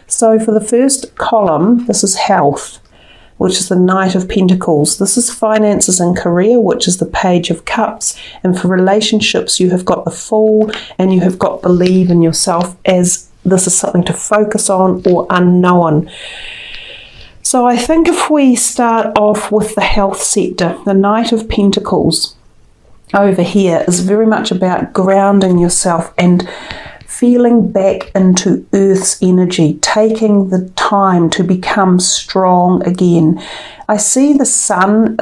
So for the first column, this is health, which is the Knight of Pentacles. This is finances and career, which is the Page of Cups. And for relationships, you have got the Fool and you have got believe in yourself, as this is something to focus on or unknown. So I think if we start off with the health sector, the Knight of Pentacles over here is very much about grounding yourself and feeling back into Earth's energy, taking the time to become strong again. I see the sun,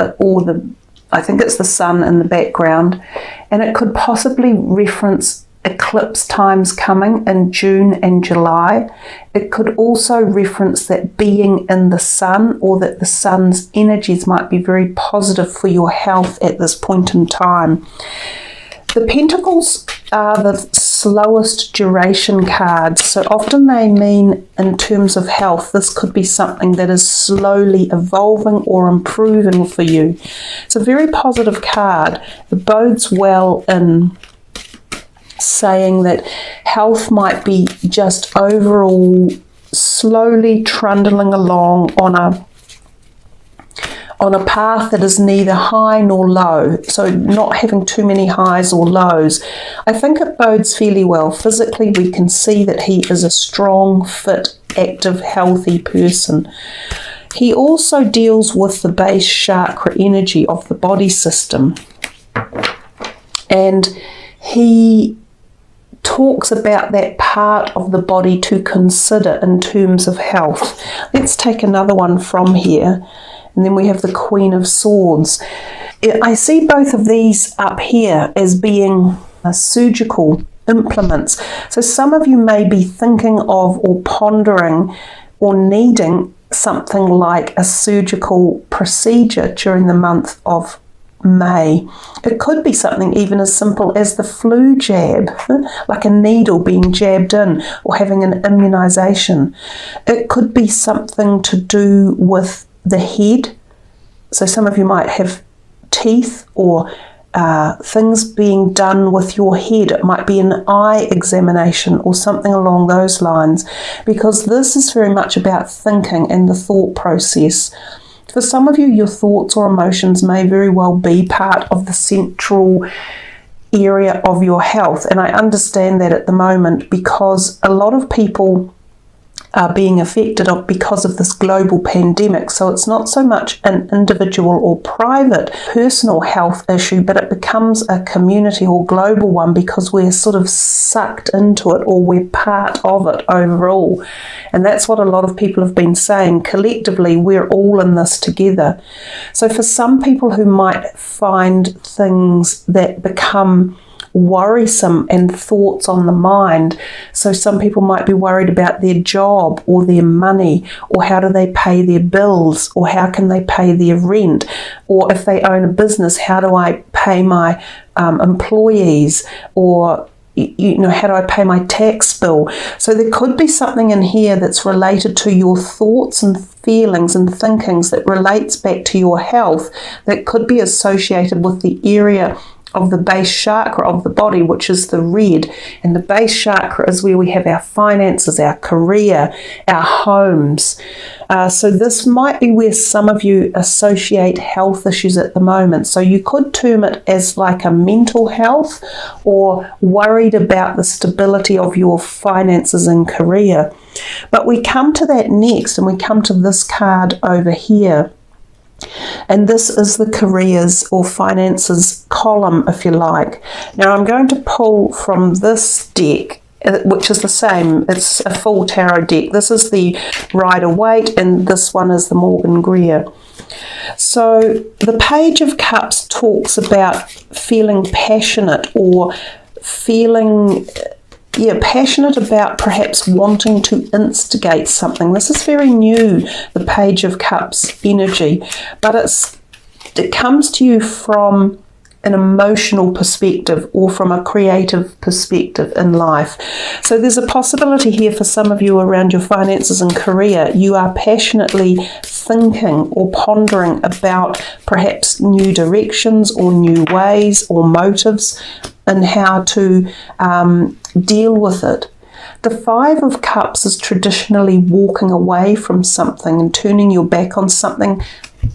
I think it's the sun in the background, and it could possibly reference eclipse times coming in June and July. It could also reference that being in the sun, or that the sun's energies might be very positive for your health at this point in time. The Pentacles are the slowest duration cards, so often they mean, in terms of health, this could be something that is slowly evolving or improving for you. It's a very positive card. It bodes well in saying that health might be just overall slowly trundling along on a path that is neither high nor low, so not having too many highs or lows. I think it bodes fairly well. Physically, we can see that he is a strong, fit, active, healthy person. He also deals with the base chakra energy of the body system, and he talks about that part of the body to consider in terms of health. Let's take another one from here. And then we have the Queen of Swords. I see both of these up here as being surgical implements. So some of you may be thinking of or pondering or needing something like a surgical procedure during the month of May. It could be something even as simple as the flu jab, like a needle being jabbed in, or having an immunization. It could be something to do with the head. So some of you might have teeth or things being done with your head. It might be an eye examination or something along those lines, because this is very much about thinking and the thought process. For some of you, your thoughts or emotions may very well be part of the central area of your health, and I understand that at the moment, because a lot of people are being affected because of this global pandemic. So it's not so much an individual or private personal health issue, but it becomes a community or global one, because we're sort of sucked into it, or we're part of it overall. And that's what a lot of people have been saying. Collectively, we're all in this together. So for some people who might find things that become worrisome and thoughts on the mind, so some people might be worried about their job or their money, or how do they pay their bills, or how can they pay their rent, or if they own a business, how do I pay my employees, or how do I pay my tax bill? So there could be something in here that's related to your thoughts and feelings and thinkings that relates back to your health, that could be associated with the area of the base chakra of the body, which is the red. And the base chakra is where we have our finances, our career, our homes. So this might be where some of you associate health issues at the moment. So you could term it as like a mental health, or worried about the stability of your finances and career. But we come to that next, and we come to this card over here. And this is the careers or finances column, if you like. Now I'm going to pull from this deck, which is the same. It's a full tarot deck. This is the Rider-Waite, and this one is the Morgan Greer. So the Page of Cups talks about feeling passionate, or feeling passionate about perhaps wanting to instigate something. This is very new, the Page of Cups energy, but it comes to you from an emotional perspective, or from a creative perspective in life. So there's a possibility here for some of you around your finances and career. You are passionately thinking or pondering about perhaps new directions, or new ways or motives, and how to deal with it. The Five of Cups is traditionally walking away from something and turning your back on something,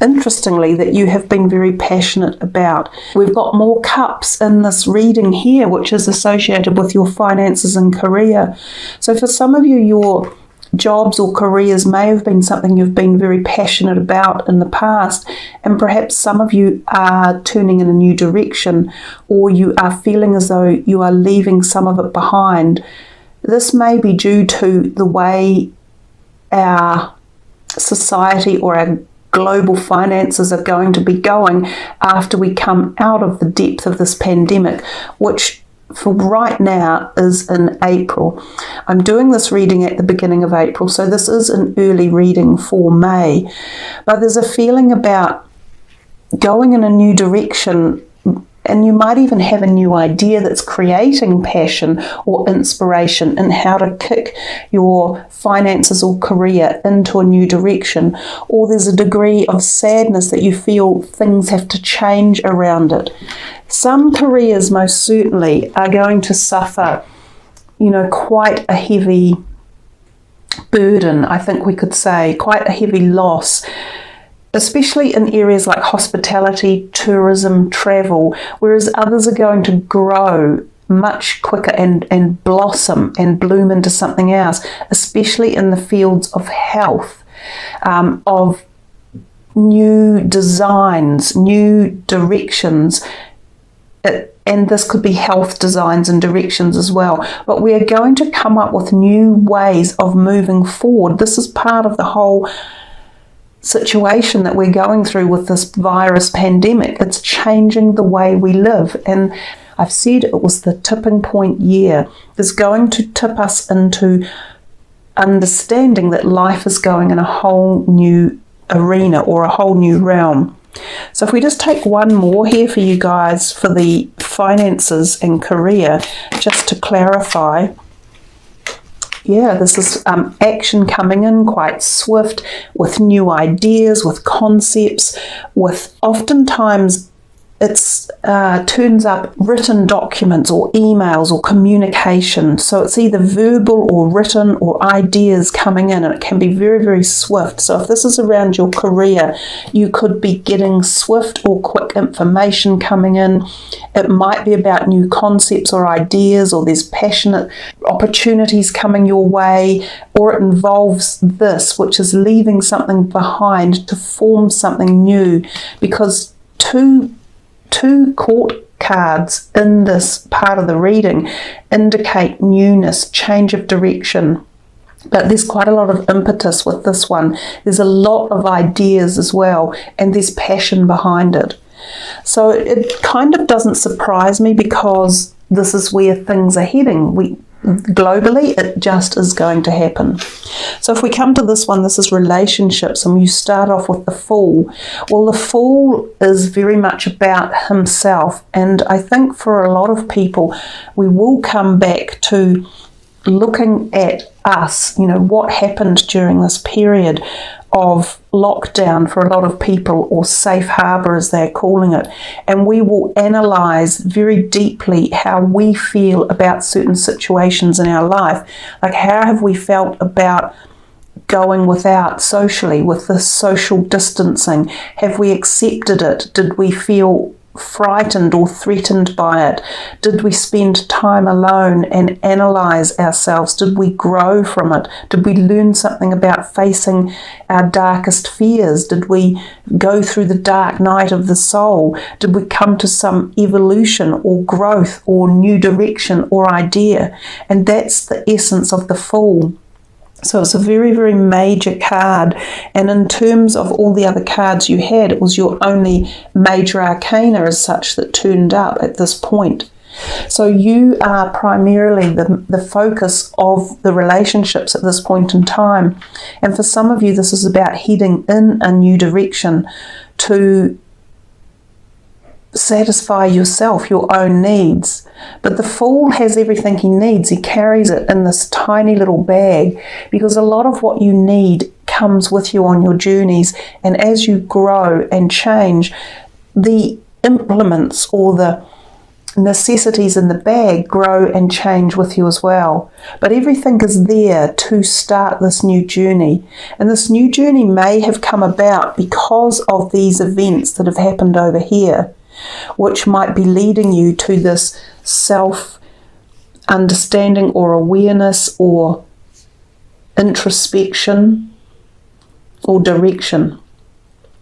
interestingly, that you have been very passionate about. We've got more cups in this reading here, which is associated with your finances and career. So for some of you, your jobs or careers may have been something you've been very passionate about in the past, and perhaps some of you are turning in a new direction, or you are feeling as though you are leaving some of it behind. This may be due to the way our society or our global finances are going to be going after we come out of the depth of this pandemic, which for right now is in April. I'm doing this reading at the beginning of April, so this is an early reading for May. But there's a feeling about going in a new direction, and you might even have a new idea that's creating passion or inspiration in how to kick your finances or career into a new direction. Or there's a degree of sadness that you feel things have to change around it. Some careers most certainly are going to suffer, quite a heavy burden, I think we could say, quite a heavy loss, especially in areas like hospitality, tourism, travel, whereas others are going to grow much quicker and blossom and bloom into something else, especially in the fields of health, of new designs, new directions. And this could be health designs and directions as well. But we are going to come up with new ways of moving forward. This is part of the whole situation that we're going through with this virus pandemic. It's changing the way we live. And I've said it was the tipping point year. It's going to tip us into understanding that life is going in a whole new arena or a whole new realm. So if we just take one more here for you guys for the finances and career, just to clarify. Yeah, this is action coming in quite swift, with new ideas, with concepts, with oftentimes it's turns up written documents or emails or communication. So it's either verbal or written or ideas coming in, and it can be very, very swift. So if this is around your career, you could be getting swift or quick information coming in. It might be about new concepts or ideas, or there's passionate opportunities coming your way, or it involves this, which is leaving something behind to form something new, because two court cards in this part of the reading indicate newness, change of direction. But there's quite a lot of impetus with this one. There's a lot of ideas as well, and there's passion behind it. So it kind of doesn't surprise me, because this is where things are heading. Globally, it just is going to happen. So if we come to this one, this is relationships, and you start off with the Fool. Well, the Fool is very much about himself, and I think for a lot of people, we will come back to looking at us, what happened during this period of lockdown for a lot of people, or safe harbour as they're calling it, and we will analyse very deeply how we feel about certain situations in our life. Like, how have we felt about going without socially, with the social distancing? Have we accepted it? Did we feel frightened or threatened by it? Did we spend time alone and analyse ourselves? Did we grow from it? Did we learn something about facing our darkest fears? Did we go through the dark night of the soul? Did we come to some evolution or growth or new direction or idea? And that's the essence of the Fool. So it's a very, very major card, and in terms of all the other cards you had, it was your only major arcana as such that turned up at this point. So you are primarily the focus of the relationships at this point in time, and for some of you this is about heading in a new direction to satisfy yourself, your own needs. But the Fool has everything he needs. He carries it in this tiny little bag, because a lot of what you need comes with you on your journeys, and as you grow and change, the implements or the necessities in the bag grow and change with you as well. But everything is there to start this new journey. And this new journey may have come about because of these events that have happened over here, which might be leading you to this self-understanding or awareness or introspection or direction.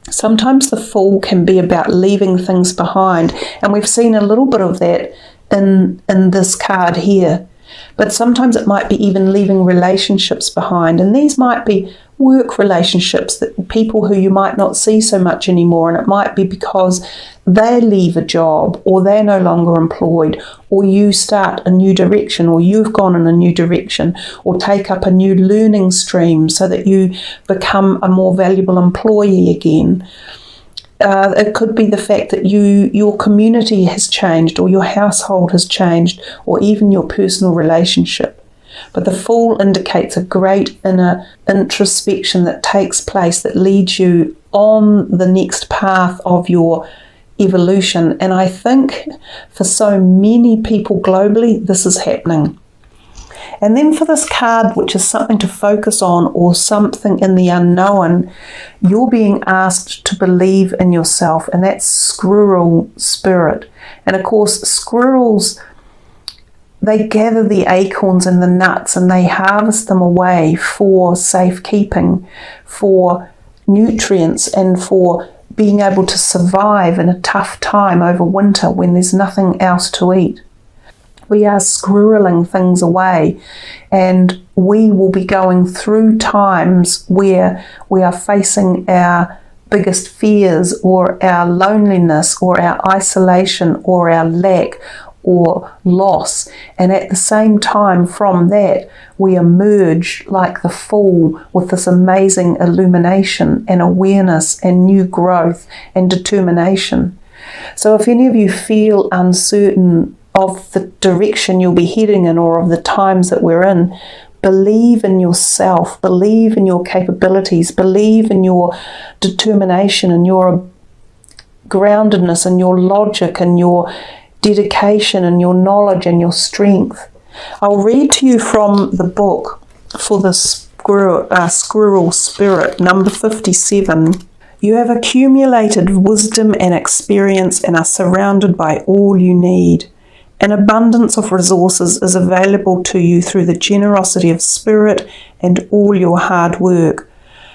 Sometimes the Fool can be about leaving things behind, and we've seen a little bit of that in this card here. But sometimes it might be even leaving relationships behind, and these might be work relationships, that people who you might not see so much anymore, and it might be because they leave a job or they're no longer employed, or you start a new direction, or you've gone in a new direction, or take up a new learning stream so that you become a more valuable employee again. It could be the fact that your community has changed, or your household has changed, or even your personal relationship. But the Fool indicates a great inner introspection that takes place, that leads you on the next path of your evolution. And I think for so many people globally, this is happening. And then for this card, which is something to focus on or something in the unknown, you're being asked to believe in yourself, and that's squirrel spirit. And of course, squirrels, they gather the acorns and the nuts and they harvest them away for safekeeping, for nutrients, and for being able to survive in a tough time over winter when there's nothing else to eat. We are squirreling things away, and we will be going through times where we are facing our biggest fears, or our loneliness, or our isolation, or our lack, or loss. And at the same time, from that, we emerge like the Fool with this amazing illumination and awareness and new growth and determination. So if any of you feel uncertain of the direction you'll be heading in, or of the times that we're in, believe in yourself, believe in your capabilities, believe in your determination and your groundedness and your logic and your dedication and your knowledge and your strength. I'll read to you from the book for the squirrel spirit, number 57. You have accumulated wisdom and experience and are surrounded by all you need. An abundance of resources is available to you through the generosity of spirit and all your hard work.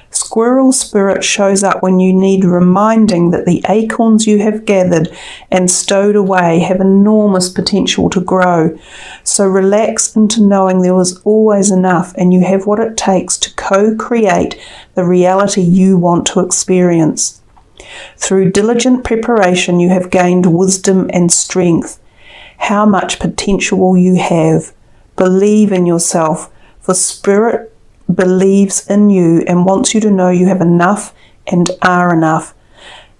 Squirrel spirit shows up when you need reminding that the acorns you have gathered and stowed away have enormous potential to grow. So relax into knowing there was always enough, and you have what it takes to co-create the reality you want to experience. Through diligent preparation, you have gained wisdom and strength. How much potential you have. Believe in yourself, for spirit believes in you and wants you to know you have enough and are enough.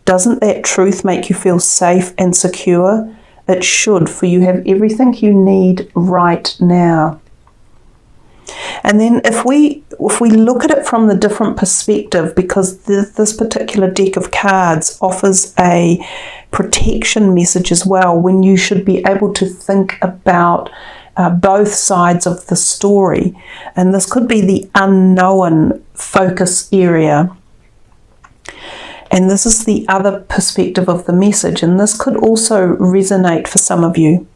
Doesn't that truth make you feel safe and secure? It should, for you have everything you need right now. And then if we look at it from the different perspective, because this particular deck of cards offers a protection message as well, when you should be able to think about both sides of the story. And this could be the unknown focus area. And this is the other perspective of the message, and this could also resonate for some of you.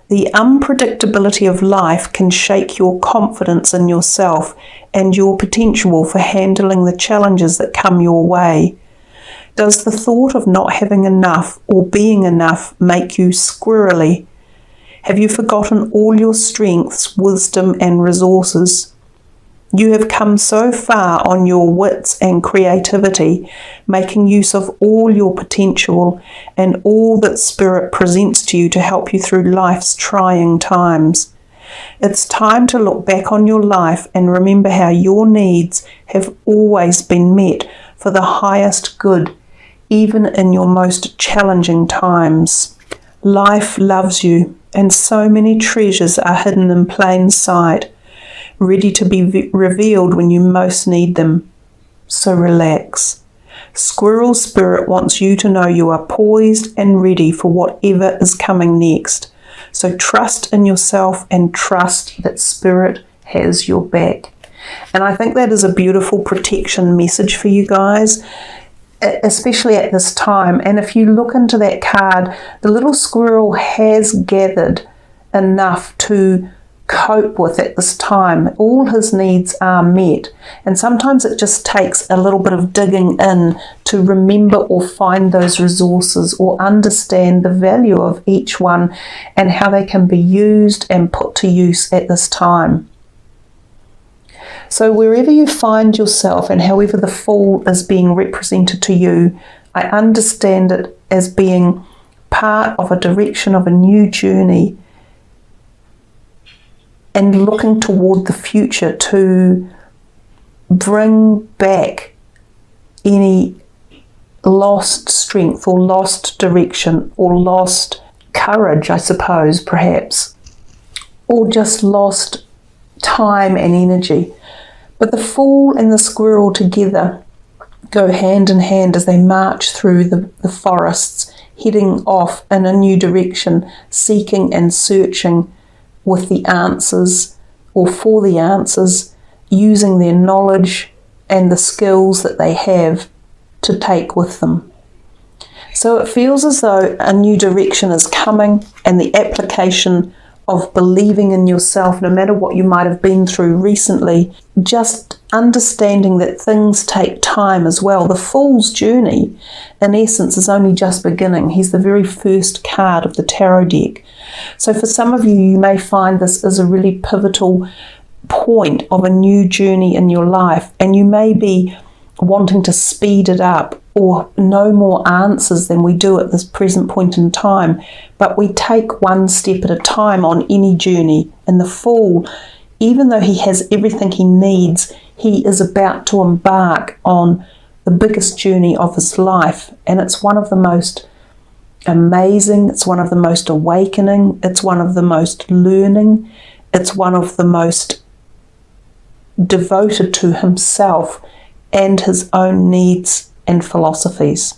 The unpredictability of life can shake your confidence in yourself and your potential for handling the challenges that come your way. Does the thought of not having enough or being enough make you squirrely? Have you forgotten all your strengths, wisdom, and resources? You have come so far on your wits and creativity, making use of all your potential and all that Spirit presents to you to help you through life's trying times. It's time to look back on your life and remember how your needs have always been met for the highest good, even in your most challenging times. Life loves you, and so many treasures are hidden in plain sight, ready to be revealed when you most need them. So relax. Squirrel spirit wants you to know you are poised and ready for whatever is coming next. So trust in yourself and trust that spirit has your back. And I think that is a beautiful protection message for you guys, especially at this time. And if you look into that card, the little squirrel has gathered enough to cope with at this time. All his needs are met, and sometimes it just takes a little bit of digging in to remember or find those resources or understand the value of each one and how they can be used and put to use at this time. So wherever you find yourself and however the Fool is being represented to you, I understand it as being part of a direction of a new journey and looking toward the future to bring back any lost strength or lost direction or lost courage, I suppose, perhaps, or just lost time and energy. But the Fool and the squirrel together go hand in hand as they march through the forests, heading off in a new direction, seeking and searching with the answers or for the answers, using their knowledge and the skills that they have to take with them. So it feels as though a new direction is coming, and the application of believing in yourself, no matter what you might have been through recently, just understanding that things take time as well. The Fool's journey, in essence, is only just beginning. He's the very first card of the tarot deck. So for some of you, you may find this is a really pivotal point of a new journey in your life, and you may be wanting to speed it up or know more answers than we do at this present point in time. But we take one step at a time on any journey. And the Fool, even though he has everything he needs, he is about to embark on the biggest journey of his life. And it's one of the most amazing, it's one of the most awakening, it's one of the most learning, it's one of the most devoted to himself and his own needs and philosophies.